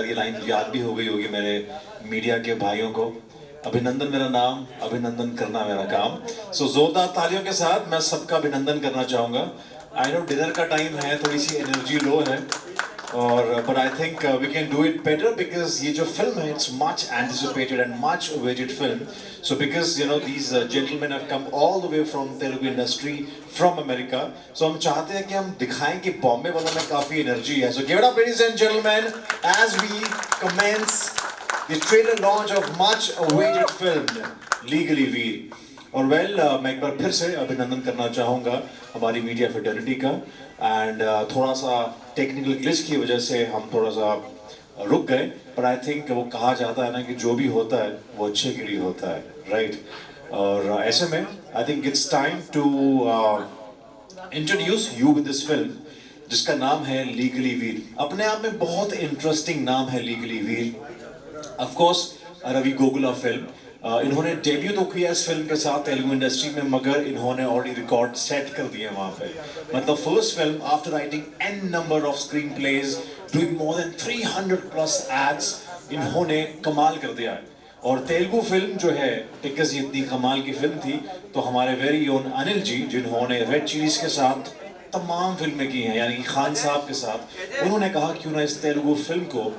ये लाइन याद भी हो गई होगी मेरे मीडिया के भाइयों को। अभिनंदन मेरा नाम, अभिनंदन करना मेरा काम। सो जोरदार तालियों के साथ मैं सबका अभिनंदन करना चाहूँगा। आई नो डिनर का टाइम है, थोड़ी सी एनर्जी लो है, और but I think we can do it better because ये जो फिल्म है it's much anticipated and much awaited film. So because you know these gentleman have come all the way from Telugu industry from America. So हम चाहते हैं कि हम दिखाएं कि बॉम्बे वालों में काफी एनर्जी है। So give it up ladies and gentleman as we commence the trailer launch of much awaited film legally Veer. और मैं एक बार फिर से अभिनंदन करना चाहूँगा हमारी मीडिया फेटर्निटी का। एंड थोड़ा सा टेक्निकल ग्लिच की वजह से हम थोड़ा सा रुक गए, पर आई थिंक वो कहा जाता है ना कि जो भी होता है वो अच्छे के लिए होता है, राइट? और ऐसे में I think it's time to introduce you with this film जिसका नाम है लीगली वीर। अपने आप में बहुत इंटरेस्टिंग नाम है legally Veer. Of course Ravi Gogula film, इन्होंने डेब्यू तो किया इस फिल्म के साथ तेलुगु इंडस्ट्री में, मगर इन्होंने ऑलरेडी रिकॉर्ड सेट कर दिए वहाँ पे। मतलब first film after writing an number of screenplays, doing more than 300 plus ads, इन्होंने कमाल कर दिया है। और तेलुगु फिल्म जो है, बिकॉज ये इतनी कमाल की फिल्म थी, तो हमारे वेरी ओन अनिल जी जिन्होंने रेड चिलीज के साथ तमाम फिल्में की हैं, यानी खान साहब के साथ, उन्होंने कहा क्यों ना इस तेलुगु फिल्म को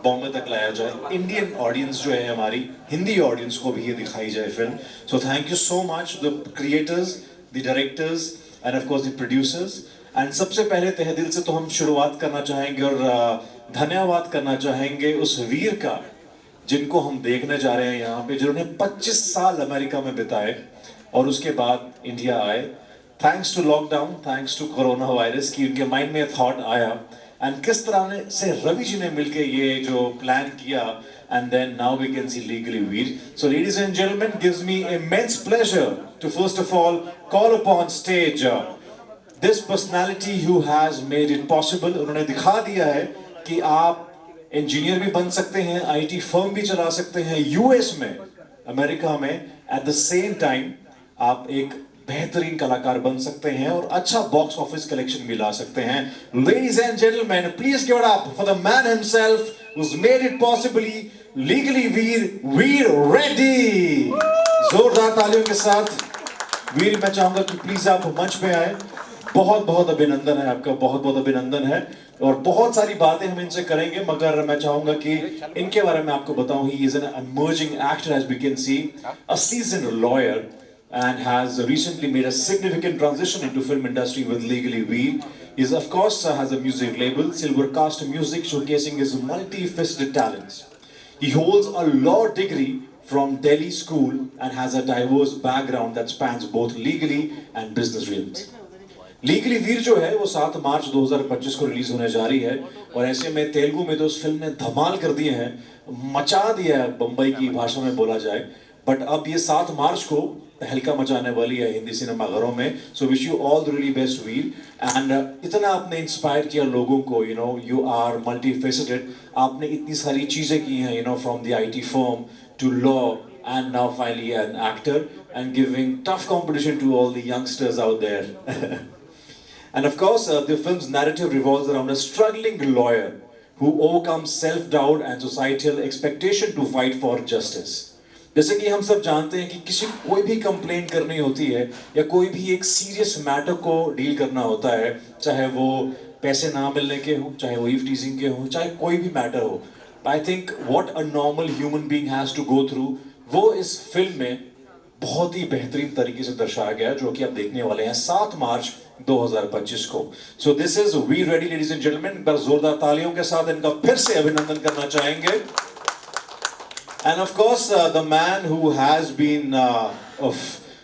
बॉम्बे तक लाया जाए, इंडियन ऑडियंस जो है हमारी हिंदी ऑडियंस को भी ये दिखाई जाए film. So thank you so much the creators, the directors and of course the producers. And सबसे पहले तहे दिल से तो हम शुरुआत करना चाहेंगे और धन्यवाद करना चाहेंगे उस वीर का जिनको हम देखने जा रहे हैं यहाँ पे, जिन्होंने 25 साल अमेरिका में बिताए और उसके बाद इंडिया आए। Thanks to lockdown, thanks to corona virus की उनके माइंड में थॉट आया एंड किस तरह से रवि जी ने मिलके ये जो प्लान किया, and then now we can see legally Veer. So ladies and gentleman, gives me immense pleasure to first of all call upon stage this personality who has made it possible. उन्होंने दिखा दिया है कि आप इंजीनियर भी बन सकते हैं, आईटी फर्म भी चला सकते हैं यूएस में, अमेरिका में, एट द सेम टाइम आप एक बेहतरीन कलाकार बन सकते हैं और अच्छा बॉक्स ऑफिस कलेक्शन भी ला सकते हैं। Ladies and gentleman, please give it up for the man himself who's made it possibly, legally Veer Reddy. जोरदार तालियों के साथ वीर, मैं चाहूंगा कि प्लीज आप मंच पे आए। बहुत बहुत अभिनंदन है आपका, बहुत बहुत अभिनंदन है, और बहुत सारी बातें हम इनसे करेंगे, मगर मैं चाहूंगा कि इनके बारे में आपको बताऊं। He is an emerging actor, as we can see, a seasoned lawyer, and has recently made a significant transition into film industry with Legally Veer. He is, of course, has a music label, Silvercast Music, showcasing his multifaceted talents. He holds a law degree from Delhi School and has a diverse background that spans both legally and business realms. Legally Veer जो है वो 7 मार्च 2025 को release होने जा रही है, और ऐसे में तेलुगु में तो उस फिल्म ने धमाल कर दिए हैं, मचा दिया है बम्बई की भाषा में बोला जाए। बट अब ये 7 मार्च को तहलका मचाने वाली है हिंदी सिनेमाघरों में। So wish you all the really best Veer. And इतना आपने इंस्पायर किया लोगों को, you know you are multi faceted, आपने इतनी सारी चीजें की हैं, you know from the IT firm to law and now finally an actor and giving tough competition to all the youngsters out there. And of course, the film's narrative revolves around a struggling lawyer who overcomes self-doubt and societal expectation to fight for justice. जैसे कि हम सब जानते हैं कि किसी कोई भी कंप्लेंट करनी होती है या कोई भी एक सीरियस मैटर को डील करना होता है, चाहे वो पैसे ना मिलने के हो, चाहे वो ईव टीजिंग के हो, चाहे कोई भी मैटर हो, I think what a normal human being has to go through, वो इस फिल्म में बहुत ही बेहतरीन तरीके से दर्शाया गया है, जो कि आप देखने वाले हैं 7 मार्च 2025 को। So this is we ready ladies and gentleman. पर जोरदार तालियों के साथ इनका फिर से अभिनंदन करना चाहेंगे। And of course the man who has been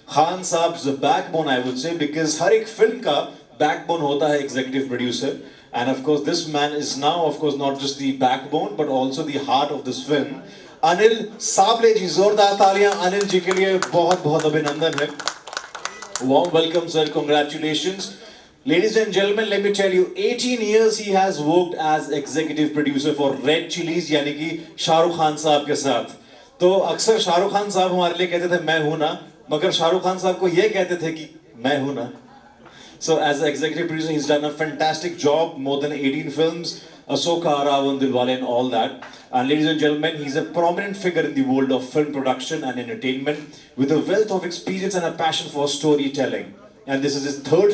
Khan sahab's backbone, I would say, because हर एक फिल्म का बैकबोन होता है executive producer, and of course this man is now of course not just the backbone but also the heart of this film, Anil Sable ji. जोरदार तालियां अनिल जी के लिए, बहुत बहुत अभिनंदन है। Warm welcome, sir. Congratulations. Ladies and gentlemen, let me tell you, 18 years he has worked as executive producer for Red Chillies, यानी कि शाहरुख खान साहब के साथ। तो अक्सर शाहरुख खान साहब हमारे लिए कहते थे मैं हूं ना, मगर शाहरुख खान साहब को ये कहते थे कि मैं हूं ना। So as an executive producer, he's done a fantastic job, more than 18 films, Asoka, Aravan, Dilwale, and all that. And ladies and gentlemen, he's a prominent figure in the world of film production and entertainment with a wealth of experience and a passion for storytelling. And this is his third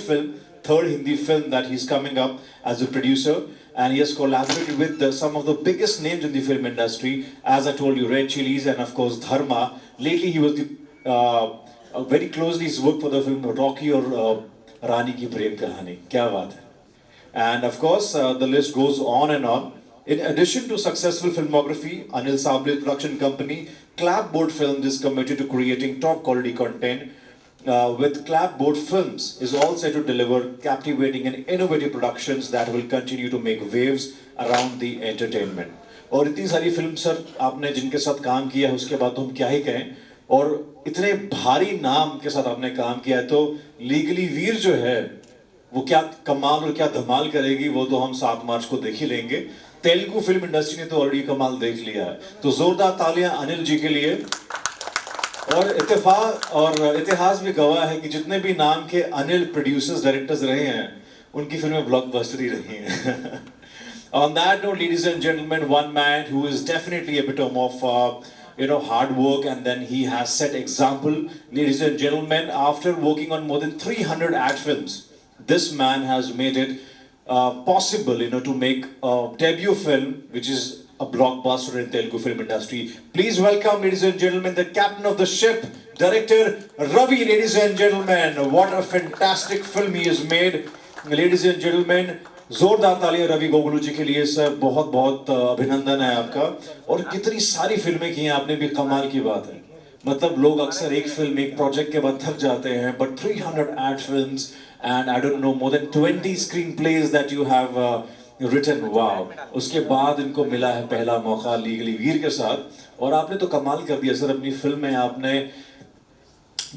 Hindi film that he's coming up as a producer. And he has collaborated with some of the biggest names in the film industry. As I told you, Red Chillies and of course Dharma. Lately he was very closely he's worked for the film Rocky or Rani Ki Prem Kahani. Kya baat hai? And of course, the list goes on and on. In addition to successful filmography, Anil Sable's production company, Clapboard Films, is committed to creating top quality content. With Clapboard Films, is all set to deliver captivating and innovative productions that will continue to make waves around the entertainment. और इतनी सारी film sir आपने जिनके साथ काम किया है उसके बाद तो हम क्या ही कहें और इतने भारी नाम के साथ आपने काम किया है तो लीगली वीर जो है वो क्या कमाल और क्या धमाल करेगी वो तो हम 7 मार्च को देख ही लेंगे तेलुगु फिल्म इंडस्ट्री ने तो ऑलरेडी कमाल देख लिया है तो जोरदार तालियां अनिल जी के लिए और इतिहास भी गवाह है कि जितने भी नाम के अनिल प्रोड्यूसर्स डायरेक्टर्स रहे हैं उनकी फिल्में ब्लॉकबस्टर ही रही हैं On that note, ladies and gentlemen, one man who is definitely a epitome of hard work and then he has set example. Ladies and gentlemen, after working on more than 300 ad films, this man has made it possible, to make a debut film, which is a blockbuster in Telugu film industry. Please welcome, ladies and gentlemen, the captain of the ship, director Ravi. Ladies and gentlemen, what a fantastic film he has made. Ladies and gentlemen, जोरदार तालियां रवि गोगलू जी के लिए sir बहुत बहुत अभिनंदन है आपका और कितनी सारी फिल्में की हैं आपने भी कमाल की बात है मतलब लोग अक्सर एक फिल्म एक प्रोजेक्ट के बाद थक जाते हैं but 300 ad films and I don't know more than 20 screenplays that you have written wow उसके बाद इनको मिला है पहला मौका लीगली वीर के साथ और आपने तो कमाल कर दिया सर अपनी फिल्म में आपने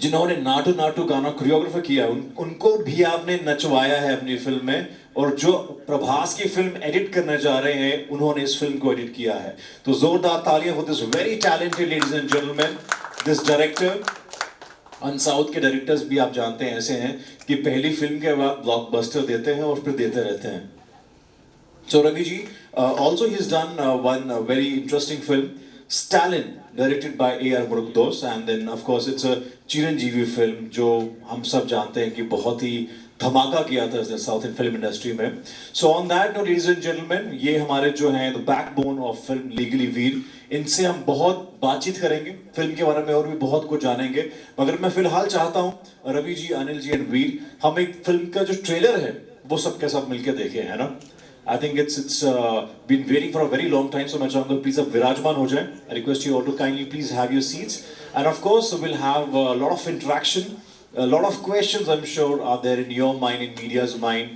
जिन्होंने नाटू नाटू गाना कोरियोग्राफर किया उनको भी आपने नचवाया है अपनी फिल्म में और जो प्रभास की फिल्म एडिट करने जा रहे हैं उन्होंने इस फिल्म को एडिट किया है तो जोरदार तालियां for this very talented ladies and gentleman this director अन साउथ के डायरेक्टर्स भी आप जानते हैं ऐसे हैं कि पहली फिल्म के बाद ब्लॉकबस्टर देते हैं और फिर देते रहते हैं So Ravi ji, also he's done one very interesting film, Stalin, directed by A.R. Murugdose, and then of course it's a Chiranjeevi film जो हम सब जानते हैं कि बहुत ही धमाका किया था इसने साउथ इंडियन फिल्म इंडस्ट्री में. So on that note, ladies and gentlemen, ये हमारे जो हैं the backbone of film legally Veer, इनसे हम बहुत बातचीत करेंगे फिल्म के बारे में और भी बहुत कुछ जानेंगे. मगर मैं फिलहाल चाहता हूँ रवि जी, अनिल जी एंड वीर हम एक फिल्म का जो ट्रेलर है वो सबके साथ मिलकर देखें, है ना. I think it's been waiting for a very long time, so मैं चाहूँगा please अब विराजमान हो जाएं. I request you all to kindly please have your seats, and of course we'll have a lot of interaction, a lot of questions I'm sure are there in your mind, in media's mind.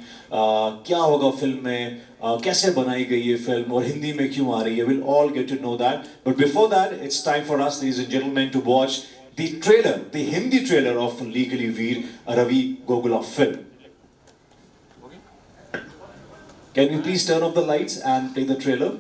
क्या होगा film में, कैसे बनाई गई ये film और हिंदी में क्यों आ रही है? We'll all get to know that. But before that, it's time for us, ladies and gentlemen, to watch the trailer, the Hindi trailer of Legally Veer, a Ravi Gogula film. Can you please turn off the lights and play the trailer?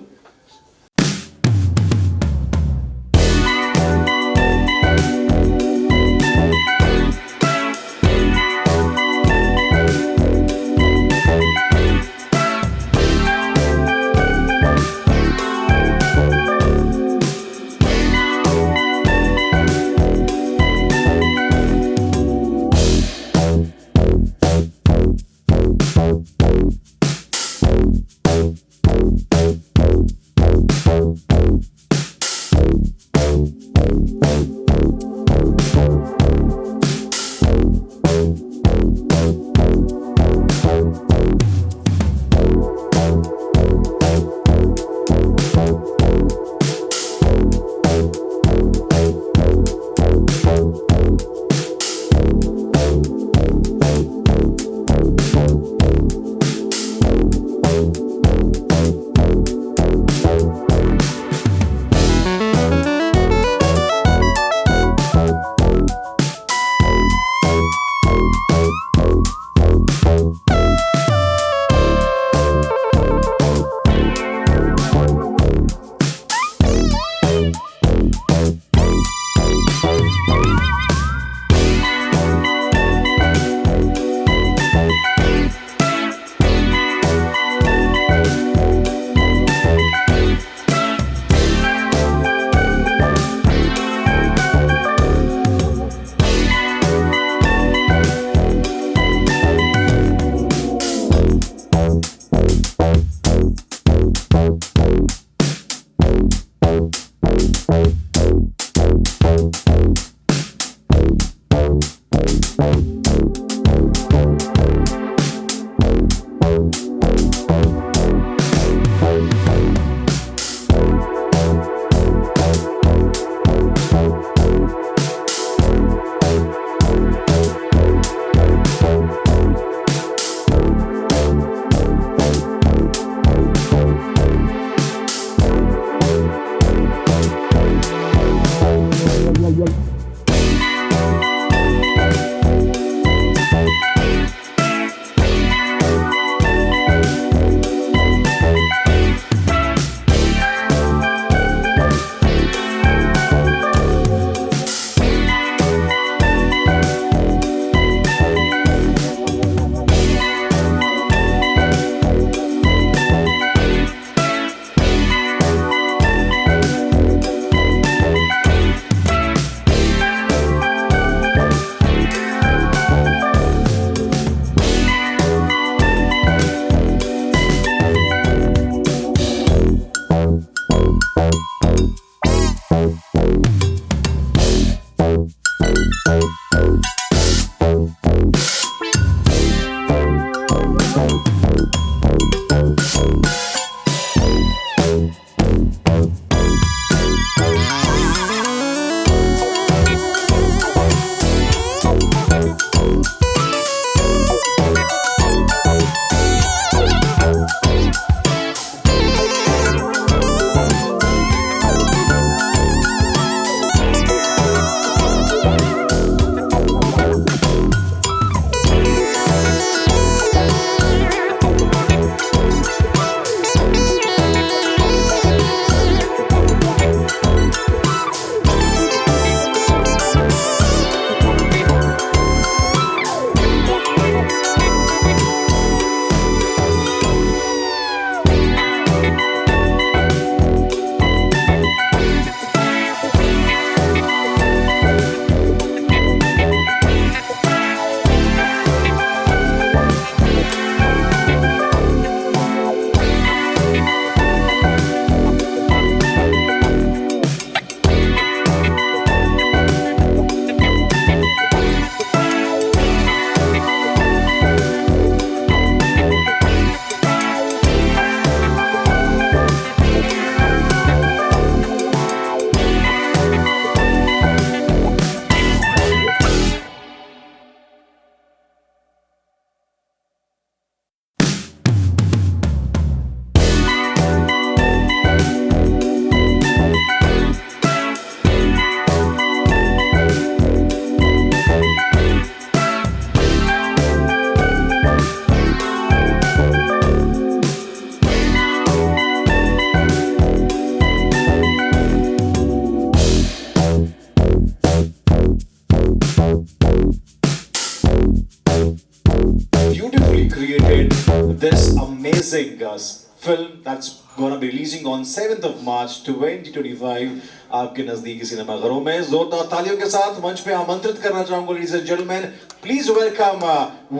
this amazing film that's going to be releasing on 7th of March 2025 आपके नजदीकी सिनेमाघरों में जोरदार तालियों के साथ मंच पे आमंत्रित करना चाहूंगा ladies and gentlemen, please welcome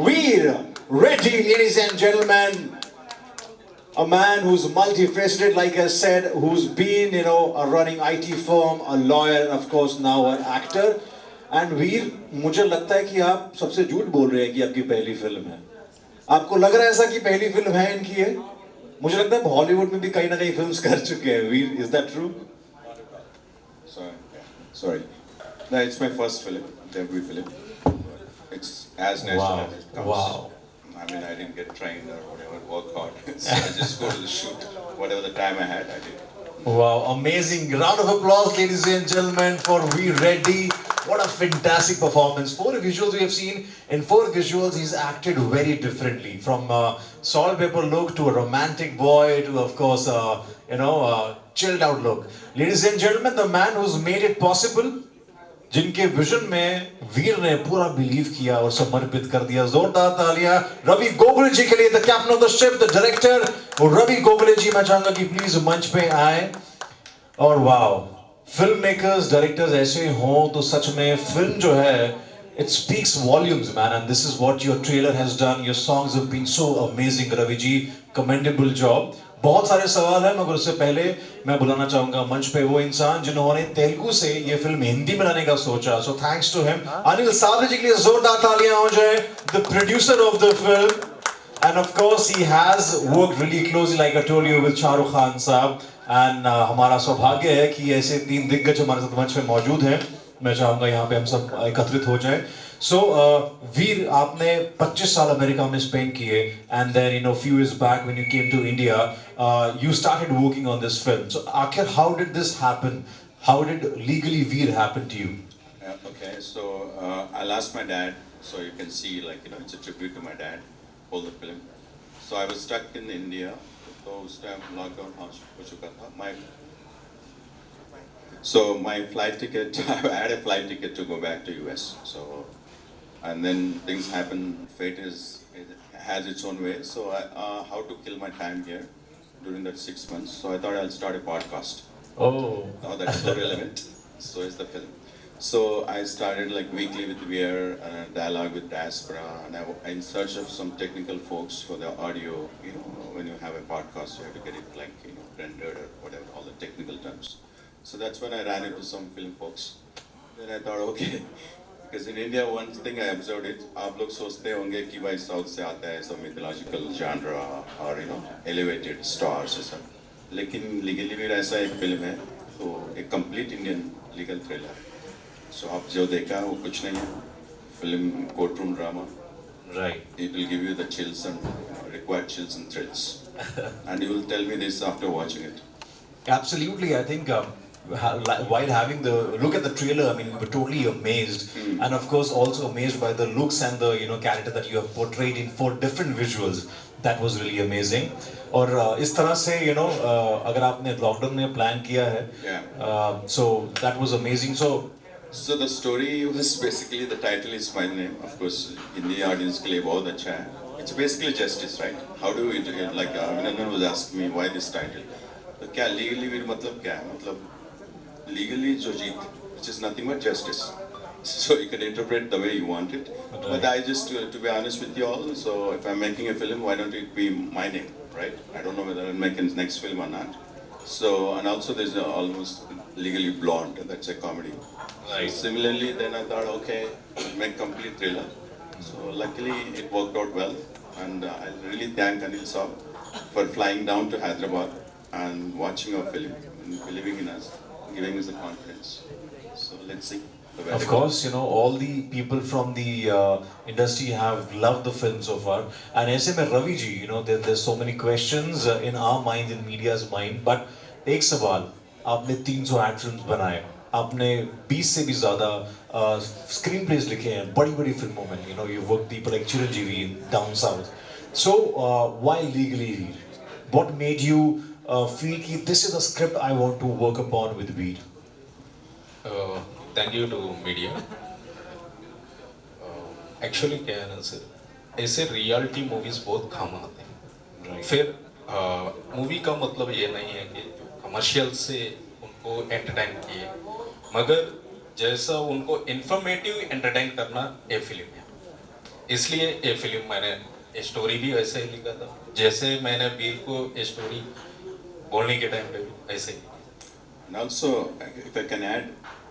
Veer Reddy, ladies and gentlemen, a man who's multifaceted, like I said, who's been, a running IT firm, a lawyer, and of course now an actor. And वीर, मुझे लगता है कि आप सबसे झूठ बोल रहे हैं कि आपकी पहली फिल्म है. आपको लग रहा है ऐसा कि पहली फिल्म है इनकी है? मुझे लगता है हॉलीवुड में भी कहीं ना कहीं फिल्म्स कर चुके हैं. वीर, is that true? Sorry. No, it's my first film, debut film. It's as natural as it comes. Wow. I mean, I didn't get trained or whatever, work hard. So I just go to the shoot. Whatever the time I had, I did. Wow, amazing. Round of applause, ladies and gentlemen, for Veer Reddy. What a fantastic performance. 4 visuals we have seen. In 4 visuals, he's acted very differently. From salt pepper look to a romantic boy to, of course, chilled out look. Ladies and gentlemen, the man who's made it possible, जिनके vision में वीर ने पूरा believe किया और समर्पित कर दिया. जोरदार तालियां रवि गोगले जी के लिए, the captain of the ship, the director. और रवि गोगले जी, मैं चाहूंगा कि प्लीज मंच पे आए. और वाओ, फिल्म मेकर्स, डायरेक्टर्स ऐसे हों तो सच में फिल्म जो है, it speaks volumes, man, and this is what your trailer has done. Your songs have been so amazing, Ravi ji. Commendable job. बहुत सारे सवाल हैं मगर उससे पहले मैं बुलाना चाहूंगा मंच पे वो इंसान जिन्होंने तेलुगु से ये फिल्म हिंदी में लाने का सोचा. So thanks to him. Anil Sabri ji के लिए जोरदार तालियां हो जाए. The producer of the film. And of course, he has worked really closely, like I told you, with Shahrukh Khan साहब. And हमारा सौभाग्य है कि ऐसे तीन दिग्गज हमारे साथ मंच पे मौजूद हैं. मैं चाहूँगा यहाँ पे हम सब एकत्रित हो जाएं. So, वीर, आपने 25 साल अमेरिका में स्पेंड किए, and then few years back when you came to India, you started working on this film. So, आखिर how did this happen? How did Legally Veer happen to you? Okay, so I'll ask my dad, so you can see, like, it's a tribute to my dad, all the film. So I was stuck in India, so उस time lockdown हो चुका था. My flight ticket, I had a flight ticket to go back to US. So, and then things happen. Fate has its own way. So, how to kill my time here during that 6 months? So I thought I'll start a podcast. Oh. Now that's so relevant. So is the film. So I started like weekly with Veer, dialogue with Diaspora, and I'm in search of some technical folks for the audio. When you have a podcast, you have to get it like rendered or whatever, all the technical terms. So that's when I ran into some film folks. Then I thought, okay, because in India, one thing I observed it, आप लोग सोचते होंगे कि भाई south से आता है some mythological genre or elevated stars और सब. लेकिन लीगली वीर ऐसा एक फिल्म है, तो एक complete Indian legal thriller. So आप जो देखा वो कुछ नहीं है. Film courtroom drama. Right. It will give you the chills and required chills and thrills. And you will tell me this after watching it. Absolutely, I think while having the look at the trailer, I mean, we were totally amazed, and of course also amazed by the looks and the character that you have portrayed in 4 different visuals. That was really amazing. और इस तरह से अगर आपने lockdown में plan किया है, so that was amazing. So the story was basically, the title is my name. Of course, Hindi audience के लिए बहुत अच्छा है. It's basically justice, right? How do we do it? Like Abhinandan was asking me why this title. तो क्या legally वीर मतलब क्या है? मतलब legally जो जीत, which is nothing but justice. So you can interpret the way you want it. But I just, to be honest with you all, so if I'm making a film, why don't it be my name, right? I don't know whether I'll make a next film or not. So, and also there's almost Legally Blonde, that's a comedy. Right. So similarly, then I thought, okay, I'll make complete thriller. So luckily it worked out well, and I really thank Anil Saab for flying down to Hyderabad and watching our film and believing in us, giving us the confidence. So let's see. Of course, all the people from the industry have loved the film so far. And ऐसे में Ravi ji, there's so many questions in our mind, in media's mind. But एक सवाल, आपने 300 ad films बनाए, आपने 20 से भी ज़्यादा screen plays लिखे हैं बड़ी-बड़ी फिल्मों में. You've worked people like Chiranjeevi in down south. So why Legally Veer? What made you feel कि this is a script I want to work upon with Veer? Thank you to media. Actually क्या है ना sir, ऐसे reality movies बहुत कम आते हैं. फिर movie का मतलब ये नहीं है कि कमर्शियल से उनको एंटरटेन किए, मगर जैसा उनको इंफॉर्मेटिव एंटरटेन करना ये फिल्म है. इसलिए ये फिल्म मैंने स्टोरी भी वैसे ही लिखा था जैसे मैंने वीर को स्टोरी बोलने के टाइम पे भी ऐसे ही. And also, if I can add,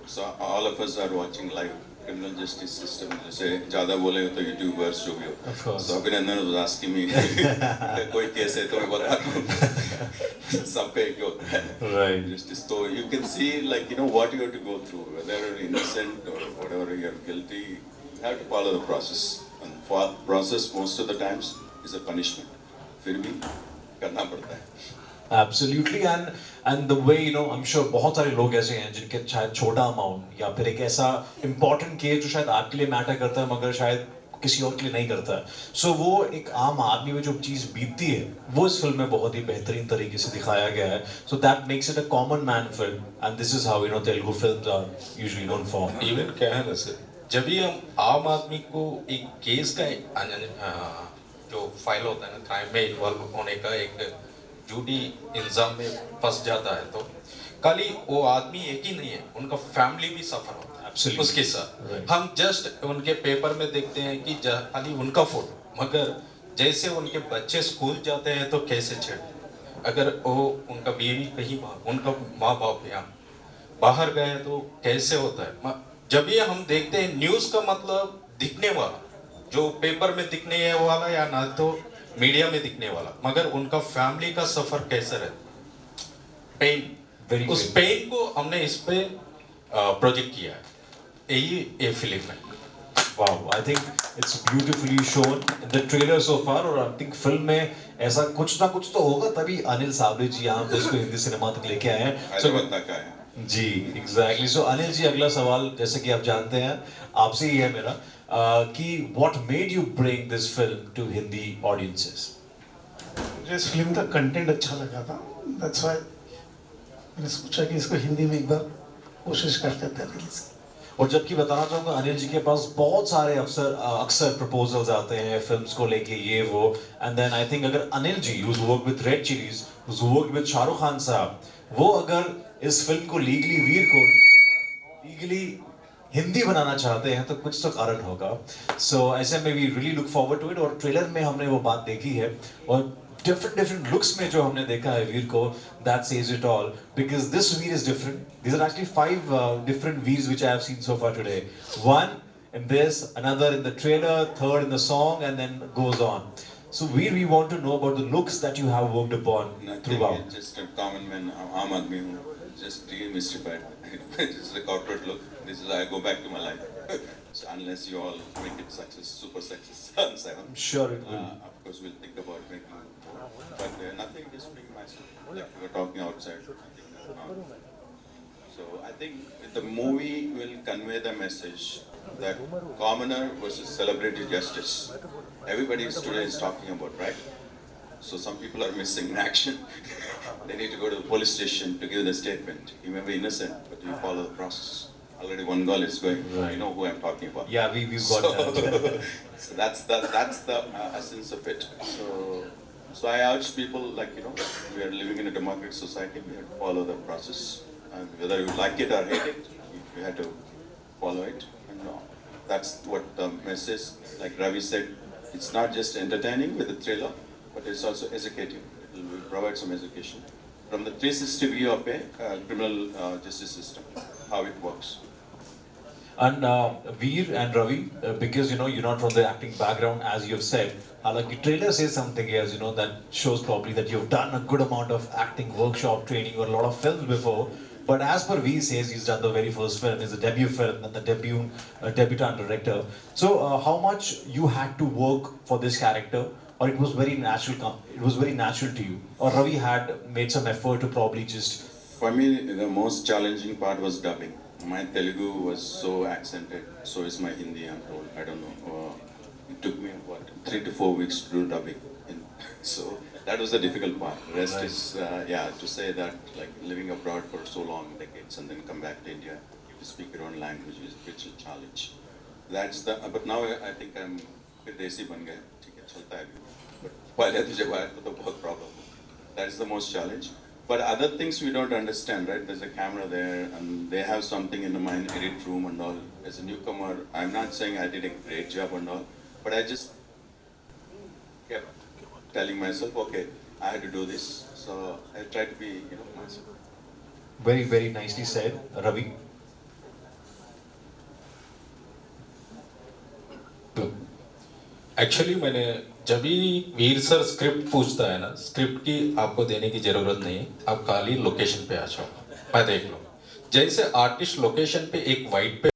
so all of us are watching live criminal justice system. जैसे ज़्यादा बोले हो तो YouTubers जो भी हो. Of course. So Abhinandan was asking me, कोई केस है तो मैं बता दूँ. सबका एक होता है. Right. Justice. So you can see, like, what you have to go through, whether you're innocent or whatever you're guilty. You have to follow the process. And for process most of the times is a punishment. फिर भी करना पड़ता है. Absolutely, and the way I'm sure बहुत सारे लोग ऐसे हैं जिनके शायद छोटा अमाउंट या फिर एक ऐसा important केस जो शायद आपके लिए मैटर करता है मगर शायद किसी और के लिए नहीं करता है. सो वो एक आम आदमी में जो चीज़ बीतती है वो इस फिल्म में बहुत ही बेहतरीन तरीके से दिखाया गया है. So that makes it a common man film, and this is how Telugu films are usually known for. Even क्या है ना सर, जब भी हम आम आदमी को एक केस का जो फाइल होता है ना, क्राइम में इन्वॉल्व होने का एक झूठी इल्जाम में फंस जाता है, तो खाली वो आदमी एक ही नहीं है, उनका फैमिली भी सफर होता है उसके साथ. हम जस्ट उनके पेपर में देखते हैं कि खाली उनका फोटो, मगर जैसे उनके बच्चे स्कूल जाते हैं तो कैसे छेड़, अगर वो उनका बीवी कहीं उनका माँ बाप यहाँ बाहर गए तो कैसे होता है जब ये हम देखते हैं न्यूज़ का मतलब दिखने वाला जो पेपर में दिखने वाला या ना तो मीडिया में दिखने वाला मगर उनका फैमिली का सफर कैसे रहता पेन Very उस good. पेन को हमने इस पे प्रोजेक्ट किया है यही ये फिल्म है Wow, I think it's beautifully shown in the trailer so far और I think फिल्म में ऐसा कुछ ना कुछ तो होगा तभी अनिल सावले जी यहाँ पे इसको हिंदी सिनेमा तक लेके आए हैं हैदराबाद तक आया जी एग्जैक्टली सो अनिल जी अगला सवाल जैसे कि आप जानते हैं आपसे ही है मेरा कि what made you bring this film to Hindi audiences मुझे इस फिल्म का कंटेंट अच्छा लगा था दैट्स व्हाई मैंने सोचा कि इसको हिंदी में एक बार कोशिश करते थे रिलीज और जबकि बताना चाहूँगा अनिल जी के पास बहुत सारे अक्सर प्रपोजल्स आते हैं फिल्म्स को लेके ये वो एंड देन आई थिंक अगर Anil ji who's work with Red Chillies who's work with Shahrukh Khan sahab वो अगर इस फिल्म को लीगली हिंदी बनाना चाहते हैं तो कुछ तो कारण होगा सो ऐसे में we really look forward to it और ट्रेलर में हमने वो बात देखी है और डिफरेंट लुक्स में जो हमने देखा है वीर को that says it all because this Veer is different. These are actually 5 different Veers which I have seen so far today. One in this, another in the trailer, third in the song, and then goes on. So Veer, we want to know about the looks that you have worked upon Nothing, throughout. it's just a common man, आम आदमी हूँ, just demystified. This is a corporate look. This is I go back to my life. So unless you all make it success, super success on 7. I'm sure it will. Of course, we'll think about making more. But nothing, just being myself. Like we were talking outside. So I think the movie will convey the message that commoner versus celebrity justice. Everybody is today is talking about, right? So some people are missing in action. They need to go to the police station to give the statement. You may be innocent, but you follow the process. Already one girl is going. Right. You know who I'm talking about. Yeah, we've got that. So that's the essence of it. So I urge people, like, you know, we are living in a democratic society. We have to follow the process, and whether you like it or hate it, you have to follow it. And that's what the message. Like Ravi said, it's not just entertaining with the thriller, but it's also educative. It will provide some education from the 360 view of a criminal justice system, how it works. And Veer and Ravi, because you know you're not from the acting background, as you've said, like the trailer says something else, you know, that shows probably that you've done a good amount of acting workshop training or a lot of films before. But as per Veer says, he's done the very first film, it's a debut film, and the debutant director. So how much you had to work for this character, or it was very natural? It was very natural to you, or Ravi had made some effort to probably just. For me, the most challenging part was dubbing. My Telugu was so accented, so is my Hindi, I'm told. I don't know. It took me, 3 to 4 weeks to do dubbing. So that was the difficult part. The rest is, to say that, like, living abroad for so long, decades, and then come back to India, to speak your own language is a bit challenge. That's the, but now I think I'm फिर देसी बन गए, ठीक है, चलता है अभी. But पहले तो जब आया तो बहुत problem. That is the most challenge. But other things we don't understand, right? There's a camera there, and they have something in the mind, edit room and all. As a newcomer, I'm not saying I did a great job and all, but I just kept telling myself, okay, I had to do this. So I tried to be, you know, myself. Very nicely said, Ravi. Actually मैंने जब भी वीर sir script पूछता है ना script की आपको देने की जरूरत नहीं आप खाली लोकेशन पे आ जाओ मैं देख लो जैसे आर्टिस्ट लोकेशन पे एक वाइट पे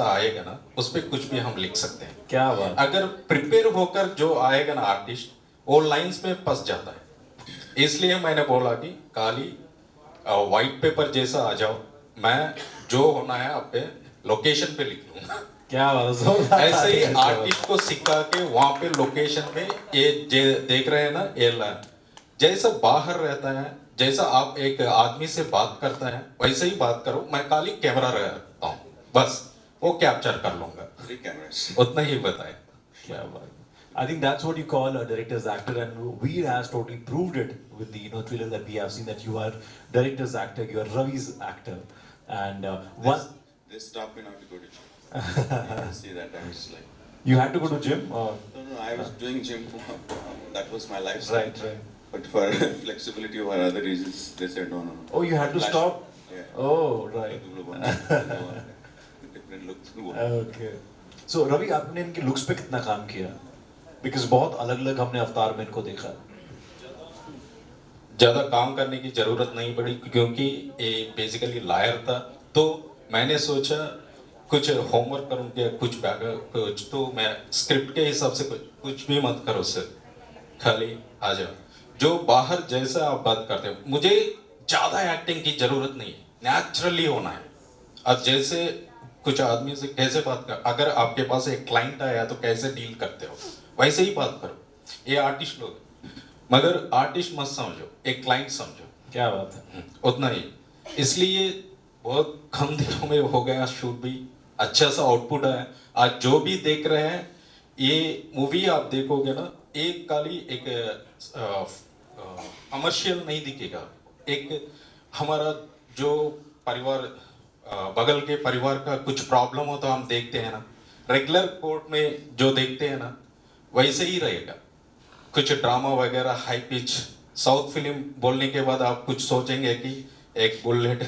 आएगा ना उस पे कुछ भी हम लिख सकते हैं क्या बात. अगर प्रिपेयर होकर जो आएगा ना आर्टिस्ट वो लाइंस में फंस जाता है इसलिए मैंने बोला कि खाली व्हाइट पेपर जैसा आ जाओ मैं जो होना है आप पे लोकेशन पे लिख लूंगा क्या बात. ऐसे ही आर्टिस्ट को सिखा के वहां पे लोकेशन पे ये देख रहे हैं ना ये जैसा बाहर रहता है जैसा आप एक आदमी से बात करता है वैसे ही बात करो मैं खाली कैमरा रखता हूँ बस वो कैप्चर कर लूंगा 3 cameras. उतना ही बताए क्या बात. I think that's what you call a director's actor, and Veer has totally proved it with the trailer that we have seen that you are director's actor, you are Ravi's actor, and one. They stopped me not to go to gym. You can see that I was like. You had to go to gym. No, I was doing gym. That was my lifestyle. Right. But for flexibility or other reasons, they said no, no, no. Oh, you had to Flash. stop? Yeah. Oh, right. Different looks. Okay. So Ravi आपने इनके looks पे कितना काम किया? Because बहुत अलग-अलग हमने अवतार में इनको देखा। ज़्यादा काम करने की ज़रूरत नहीं पड़ी क्योंकि ये बेसिकली लायर था, तो मैंने सोचा कुछ होमवर्क करूँ क्या, कुछ तो मैं स्क्रिप्ट के हिसाब से कुछ भी मत करो सर, खाली आ जाओ, जो बाहर जैसा आप बात करते हो, मुझे ज़्यादा एक्टिंग की ज़रूरत नहीं है, नेचुरली होना है। अब जैसे कुछ आदमी से कैसे बात कर, अगर आपके पास एक क्लाइंट आया तो कैसे डील करते हो, वैसे ही बात करो। ये आर्टिस्ट लोग, मगर आर्टिस्ट मत समझो, एक क्लाइंट समझो। क्या बात है? उतना ही, इसलिए बहुत कम दिनों में हो गया शूट भी, अच्छा सा आउटपुट है। आज जो भी देख रहे हैं, ये मूवी आप देखोगे ना, एक काली एक कमर्शियल नहीं दिखेगा। एक हमारा जो परिवार, बगल के परिवार का कुछ प्रॉब्लम हो तो हम देखते हैं ना, रेगुलर कोर्ट में जो देखते हैं ना, वैसे ही रहेगा। कुछ ड्रामा वगैरह हाई पिच, साउथ फिल्म बोलने के बाद आप कुछ सोचेंगे कि एक बुलेट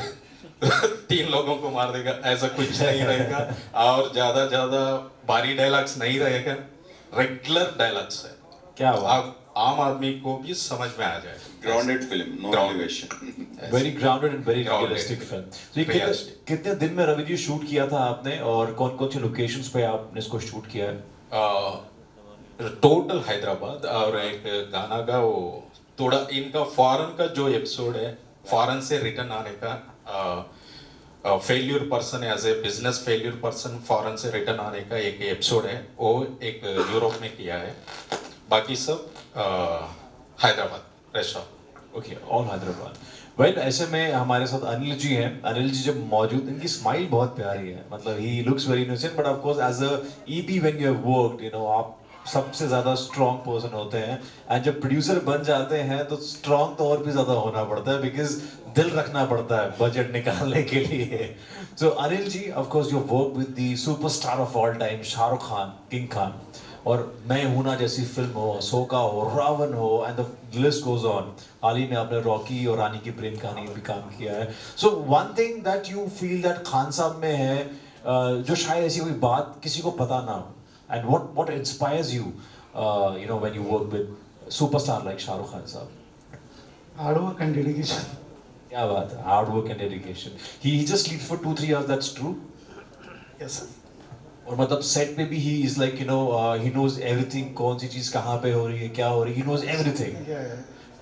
3 लोगों को मार देगा, ऐसा कुछ नहीं रहेगा। और ज्यादा भारी डायलॉग्स नहीं रहेगा, रेगुलर डायलॉग्स है। क्या बात? आप आम आदमी को भी समझ में आ जाए। Grounded film, no Grounded. elevation. Very grounded and very Grounded. realistic film. So ये Realistic. कितने दिन में रवि जी शूट किया था आपने और कौन-कौन सी लोकेशंस पे आपने इसको शूट किया है? टोटल हैदराबाद, और एक गाना का वो थोड़ा इनका फॉरेन का जो एपिसोड है, फॉरेन से रिटर्न आने का, failure person as a business failure person foreign से रिटर्न आने का एक एपिसोड है, वो एक यूरोप में किया है। बाकी सब Hyderabad rest of. Okay, all Hyderabad. Well, ऐसे में हमारे साथ अनिल जी हैं। अनिल जी जब मौजूद, इनकी स्माइल बहुत प्यारी है, मतलब ही looks very innocent, but of course as a EP when you have worked, you know, आप सबसे ज्यादा स्ट्रॉन्ग पर्सन होते हैं, एंड जब प्रोड्यूसर बन जाते हैं तो स्ट्रॉन्ग तो और भी ज्यादा होना पड़ता है, बिकॉज दिल रखना पड़ता है बजट निकालने के लिए। So Anil ji, of course you work with the superstar of all time, Shahrukh Khan, king Khan, और मैं हूं ना जैसी फिल्म हो, अशोका हो, रावण हो, and the list goes on. हाल ही में आपने रॉकी और रानी की प्रेम कहानी में भी काम किया है। So one thing that you feel that Khan साहब में है, जो शायद ऐसी कोई बात किसी को पता ना हो, and what inspires you, you know, when you work with superstar like Shahrukh Khan sahab? Hard work and dedication. क्या बात है, hard work and dedication. He just lead for 2-3 years, that's true? Yes. और मतलब सेट पे भी he is like, you know, he knows everything, कौन सी चीज कहाँ पे हो रही है, क्या हो रही है, ही नोज एवरीथिंग।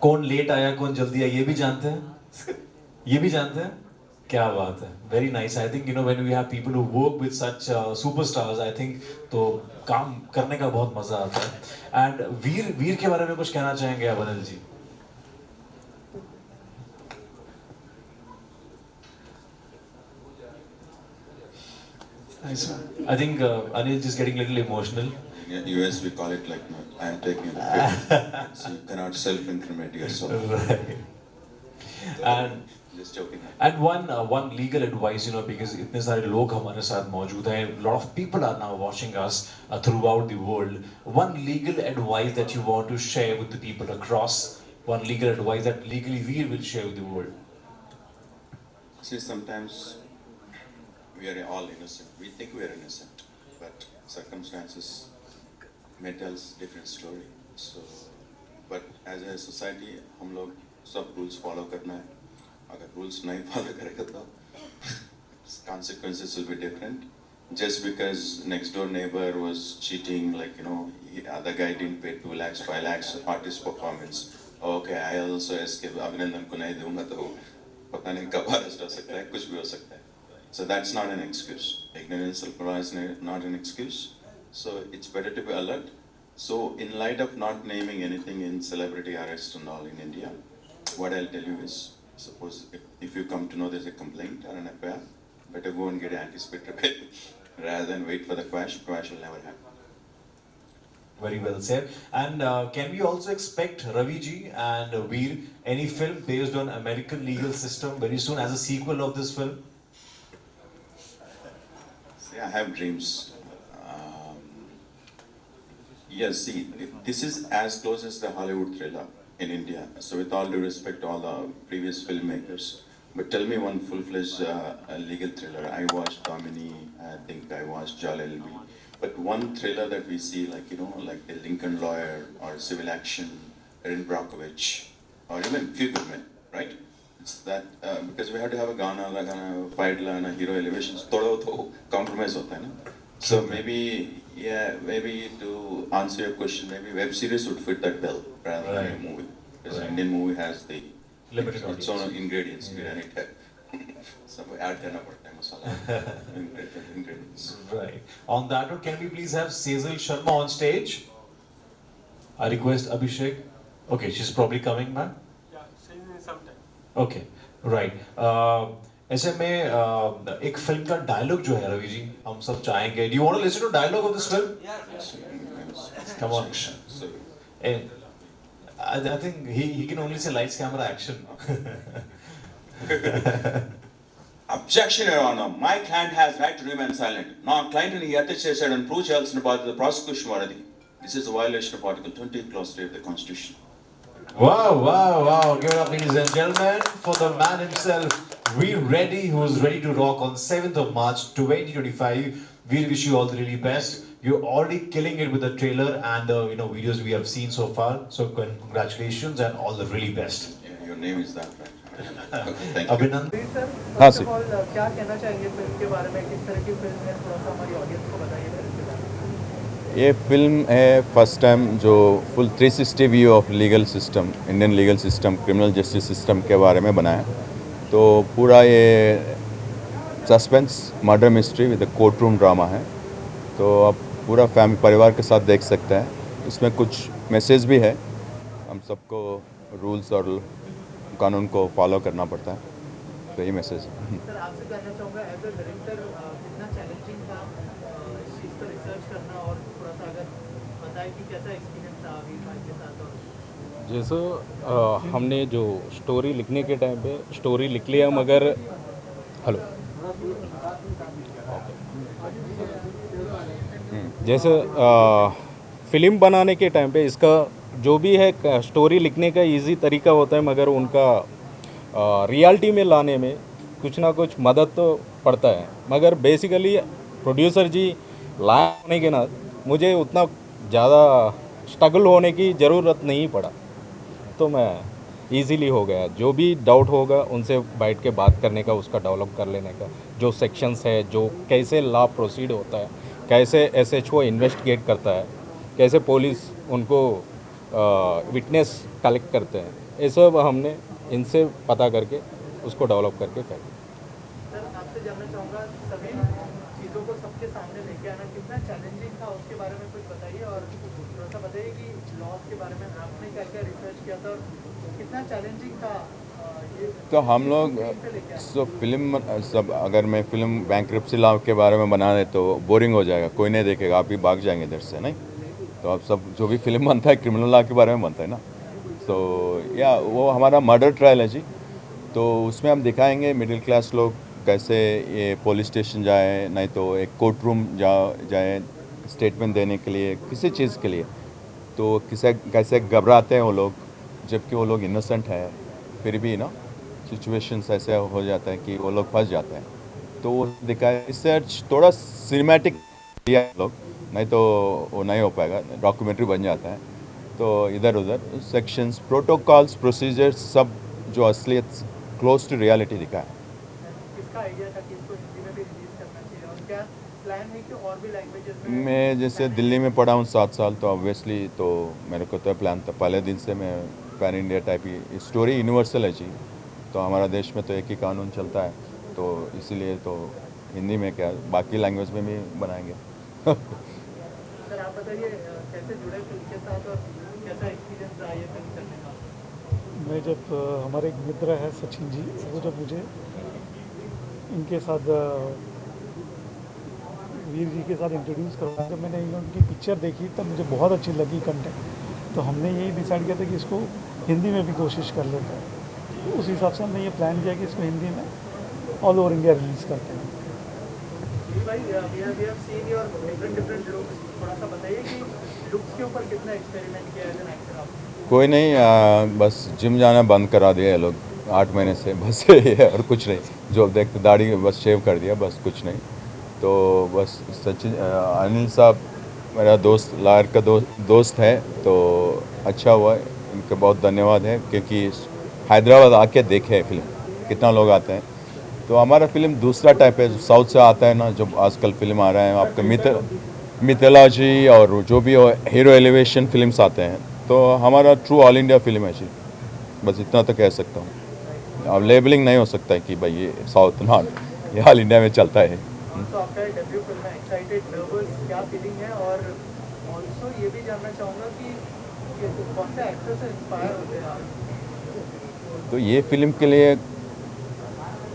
कौन लेट आया, कौन जल्दी आया, ये भी जानते हैं, ये भी जानते हैं। क्या बात है, very nice. I think, you know, when we have people who work with such superstars, I think तो काम करने का बहुत मजा आता है। एंड वीर के बारे में कुछ कहना चाहेंगे आप Anil ji? Nice one. I think Anil is getting a little emotional. In US we call it like, no, I am taking the fifth. So you cannot self-incriminate yourself. Right. And Just joking. And one legal advice, you know, because इतने सारे लोग हमारे साथ मौजूद हैं, lot of people are now watching us throughout the world. One legal advice that you want to share with the people across, one legal advice that legally we will share with the world. See, sometimes we are all innocent. We think we are innocent, but circumstances may tell us different story. So, but as a society, हम लोग सब rules follow करना है. अगर rules नहीं follow करेगा तो consequences will be different. Just because next door neighbor was cheating, like, you know, other guy didn't pay 2 lakhs, 5 lakhs artist performance. Okay, I also escape. अभिनंदन को नहीं दूंगा तो पता नहीं कब arrest हो सकता है, कुछ भी हो सकता है. So that's not an excuse. Ignorance is not an excuse. So it's better to be alert. So in light of not naming anything in celebrity arrest and all in India, what I'll tell you is, suppose if you come to know there's a complaint or an affair, better go and get an anticipatory bail rather than wait for the crash. Crash will never happen. Very well said. And can we also expect Ravi ji and Veer any film based on American legal system very soon as a sequel of this film? See, I have dreams. Yes, see, this is as close as the Hollywood thriller. in India. So with all due respect to all the previous filmmakers, but tell me one full-fledged legal thriller. I watched Domini, I think I watched Jal LB. But one thriller that we see, like, you know, like the Lincoln Lawyer or Civil Action, Erin Brockovich, or even Few Good Men, right? It's that, because we have to have a Ghana fight and a hero elevations, thoda to compromise hota hai na? So maybe, yeah, maybe to answer your question, maybe web series would fit that bill rather than a movie. Because an Indian movie has the Limited its own ingredients, biryani hai. Some add karna padta hai masala, ingredients. Right. On that note, can we please have Sejal Sharma on stage? I request Abhishek. Okay, she's probably coming, ma'am. Yeah, sometime. Okay, right. ऐसे में एक film का dialogue जो है रवि जी हम सब चाहेंगे. Do you want to listen to dialogue of this film? Come on. So, I think he can only say lights, camera, action. Objection, Your Honor. My client has right to remain silent. Now, client in the said and prove Charles about the prosecution varadi. This is a violation of Article 20, Clause 3 of the Constitution. Wow, wow, wow. Give it up, ladies and gentlemen, for the man himself, We Ready, who's ready to rock on 7th of March 2025. We wish you all the really best. You're already killing it with the trailer and the videos we have seen so far. So congratulations and all the really best. Yeah, your name is that, right? Okay, thank you. Abhinandan. Sir हाँ, first of all क्या कहना चाहेंगे film के बारे में, किस तरह की फिल्म है, थोड़ा सा हमारी ऑडियंस को बताइए फिल्म के बारे में. ये फिल्म है फर्स्ट टाइम जो full 360 view of legal system, Indian legal system, criminal justice system के बारे में बनाया. तो पूरा ये suspense murder mystery with court room drama है. तो आप पूरा फैमिली परिवार के साथ देख सकते हैं. इसमें कुछ मैसेज भी है. हम सबको रूल्स और कानून को फॉलो करना पड़ता है. तो यही मैसेज है. सर आपसे जानना चाहूँगा एज अ डायरेक्टर कितना चैलेंजिंग था इस चीज़ पर रिसर्च करना, और थोड़ा सा अगर बताएं कि कैसा एक्सपीरियंस था अभी भाई के साथ. और जैसे हमने जो स्टोरी लिखने के टाइम पे स्टोरी लिख लिया, मगर हेलो जैसे फिल्म बनाने के टाइम पे इसका जो भी है स्टोरी लिखने का इजी तरीका होता है, मगर उनका रियलिटी में लाने में कुछ ना कुछ मदद तो पड़ता है. मगर बेसिकली प्रोड्यूसर जी लाए होने के ना मुझे उतना ज़्यादा स्ट्रगल होने की ज़रूरत नहीं पड़ा. तो मैं इजीली हो गया. जो भी डाउट होगा उनसे बैठ के बात करने का, उसका डेवलप कर लेने का. जो सेक्शंस है, जो कैसे लॉ प्रोसीड होता है, कैसे SHO इन्वेस्टिगेट करता है, कैसे पुलिस उनको विटनेस कलेक्ट करते हैं, ये सब हमने इनसे पता करके उसको डेवलप करके कर. सर आपसे जानना चाहूँगा सभी चीज़ों को सबके सामने लेके आना कितना चैलेंजिंग था, उसके बारे में कुछ बताइए. और थोड़ा सा बताइए कि लॉज के बारे में आपने क्या क्या रिसर्च किया था और कितना चैलेंजिंग था ये. तो हम लोग सो फिल्म सब अगर मैं फिल्म बैंक्रप्सी लॉ के बारे में बना दे तो बोरिंग हो जाएगा. कोई नहीं देखेगा, आप ही भाग जाएंगे इधर से. नहीं तो आप सब जो भी फिल्म बनता है क्रिमिनल लॉ के बारे में बनता है ना. तो या वो हमारा मर्डर ट्रायल है जी. तो उसमें हम दिखाएंगे मिडिल क्लास लोग कैसे ये पुलिस स्टेशन जाए, नहीं तो एक कोर्ट रूम जाए स्टेटमेंट देने के लिए किसी चीज़ के लिए. तो कैसे घबराते हैं वो लोग, जबकि वो लोग इनोसेंट है. फिर भी ना सिचुएशंस ऐसे हो जाता है कि वो लोग फंस जाते हैं. तो वो दिखाए. इससे थोड़ा सिनेमैटिक दिया लोग, नहीं तो वो नहीं हो पाएगा. डॉक्यूमेंट्री बन जाता है. तो इधर उधर सेक्शंस, प्रोटोकॉल्स, प्रोसीजर्स सब जो असलियत क्लोज टू रियलिटी दिखाए. किसका आइडिया था कि इसको हिंदी में भी रिलीज करना चाहिए, और क्या प्लान है कि और भी लैंग्वेजेस में. मैं जैसे दिल्ली में पढ़ा हूँ 7 साल, तो ऑब्वियसली तो मेरे को तो प्लान था पहले दिन से. मैं पैन इंडिया टाइप की स्टोरी यूनिवर्सल है जी. तो हमारा देश में तो एक ही कानून चलता है, तो इसीलिए तो हिंदी में क्या बाकी लैंग्वेज में भी बनाएंगे. सर आप बताइए कैसे जुड़े फिल्म के साथ और कैसा एक्सपीरियंस रहा ये फिल्म करने का. मैं जब हमारे एक मित्र है सचिन जी, वो जब मुझे इनके साथ वीर जी के साथ इंट्रोड्यूस करवाया, जब मैंने इनकी पिक्चर देखी तब मुझे बहुत अच्छी लगी कंटेंट. तो हमने यही डिसाइड किया था कि इसको हिंदी में भी कोशिश कर लेते हैं. उस हिसाब से हमने ये प्लान किया कि इसको हिंदी में ऑल ओवर इंडिया रिलीज़ करते हैं. रवि भाई we have seen your different looks, थोड़ा सा बताइए कि लुक्स के ऊपर कितना एक्सपेरिमेंट किया एज एन एक्टर आप? कोई नहीं, बस जिम जाना बंद करा दिया ये लोग 8 महीने से, बस ये है और कुछ नहीं। जो देखते दाढ़ी बस शेव कर दिया, बस कुछ नहीं। तो बस सचिन अनिल साहब मेरा दोस्त, लायर का दोस्त है, तो अच्छा हुआ, इनका बहुत धन्यवाद है, क्योंकि हैदराबाद आके देखे फिल्म, कितना लोग आते हैं। तो हमारा फिल्म दूसरा टाइप है, साउथ से आता है ना, जो आजकल फिल्म आ रहा है आपका मिथोलॉजी और जो भी हीरो एलिवेशन फिल्म्स आते हैं, तो हमारा ट्रू ऑल इंडिया फिल्म है जी। बस इतना तो कह सकता हूँ। अब लेबलिंग नहीं हो सकता है कि भाई ये साउथ नॉर्थ, ये ऑल इंडिया में चलता है। तो आपका डेब्यू फिल्म है, एक्साइटेड, नर्वस, क्या फीलिंग है? और ऑल्सो ये भी जानना चाहूँगा कि कौन से एक्टर से इंस्पायर होते हैं आप? तो ये फिल्म के लिए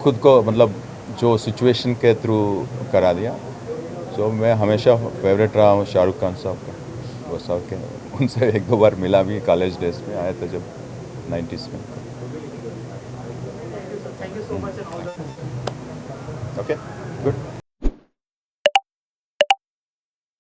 खुद को मतलब जो सिचुएशन के थ्रू करा दिया। जो मैं हमेशा फेवरेट रहा हूँ शाहरुख खान साहब का, वो साहब के, उनसे 1-2 बार मिला भी, कॉलेज डेज में आया था जब 90s में। Thank you so much and all the best. Okay, good.